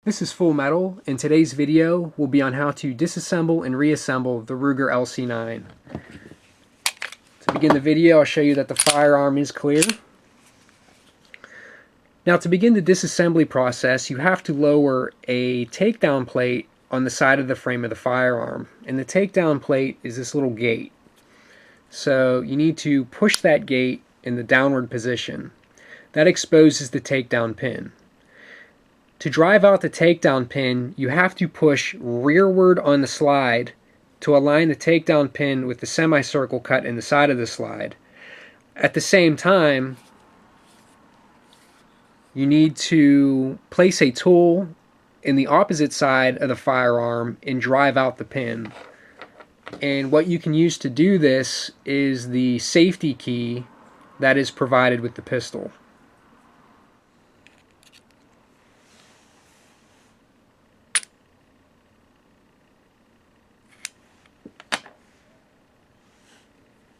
This is Full Metal, and today's video will be on how to disassemble and reassemble the Ruger LC9. To begin the video, I'll show you that the firearm is clear. Now, to begin the disassembly process, you have to lower a takedown plate on the side of the frame of the firearm. And the takedown plate is this little gate. So you need to push that gate in the downward position. That exposes the takedown pin. To drive out the takedown pin, you have to push rearward on the slide to align the takedown pin with the semicircle cut in the side of the slide. At the same time, you need to place a tool in the opposite side of the firearm and drive out the pin. And what you can use to do this is the safety key that is provided with the pistol.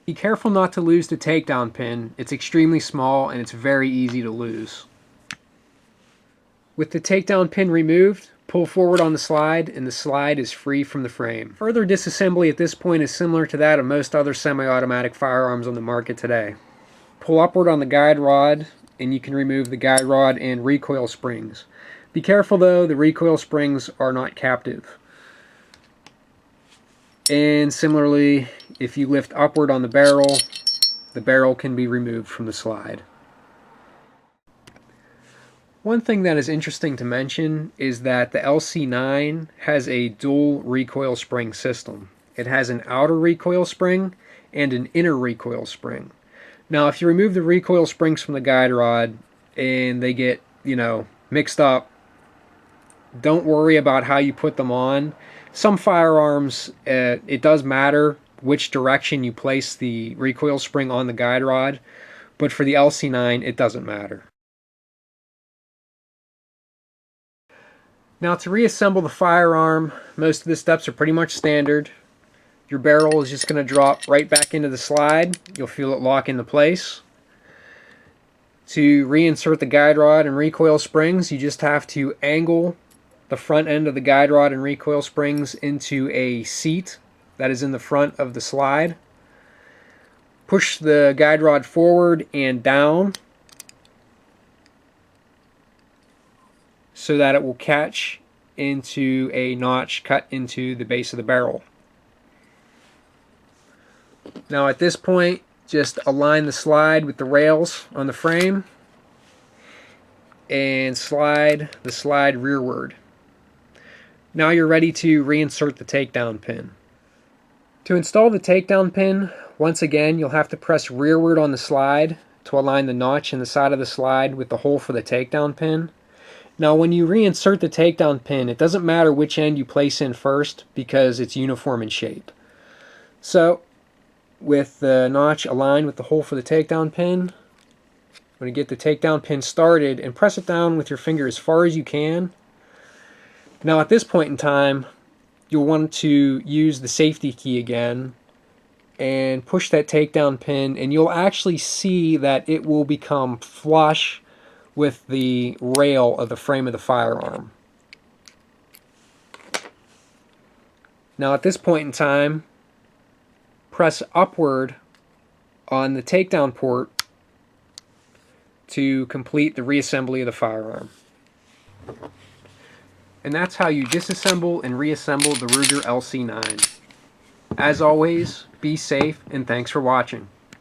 Be careful not to lose the takedown pin. It's extremely small and it's very easy to lose. With the takedown pin removed, pull forward on the slide and the slide is free from the frame. Further disassembly at this point is similar to that of most other semi-automatic firearms on the market today. Pull upward on the guide rod and you can remove the guide rod and recoil springs. Be careful though, the recoil springs are not captive. And similarly, if you lift upward on the barrel can be removed from the slide. One thing that is interesting to mention is that the LC9 has a dual recoil spring system. It has an outer recoil spring and an inner recoil spring. Now, if you remove the recoil springs from the guide rod and they get, mixed up, don't worry about how you put them on. Some firearms, it does matter which direction you place the recoil spring on the guide rod, but for the LC9, it doesn't matter. Now, to reassemble the firearm, most of the steps are pretty much standard. Your barrel is just going to drop right back into the slide. You'll feel it lock into place. To reinsert the guide rod and recoil springs, you just have to angle the front end of the guide rod and recoil springs into a seat that is in the front of the slide. Push the guide rod forward and down so that it will catch into a notch cut into the base of the barrel. Now at this point, just align the slide with the rails on the frame and slide the slide rearward. Now you're ready to reinsert the takedown pin. To install the takedown pin, once again you'll have to press rearward on the slide to align the notch in the side of the slide with the hole for the takedown pin. Now when you reinsert the takedown pin, it doesn't matter which end you place in first because it's uniform in shape. So with the notch aligned with the hole for the takedown pin, I'm going to get the takedown pin started and press it down with your finger as far as you can. Now at this point in time, you'll want to use the safety key again and push that takedown pin, and you'll actually see that it will become flush with the rail of the frame of the firearm. Now at this point in time, press upward on the takedown port to complete the reassembly of the firearm. And that's how you disassemble and reassemble the Ruger LC9. As always, be safe and thanks for watching.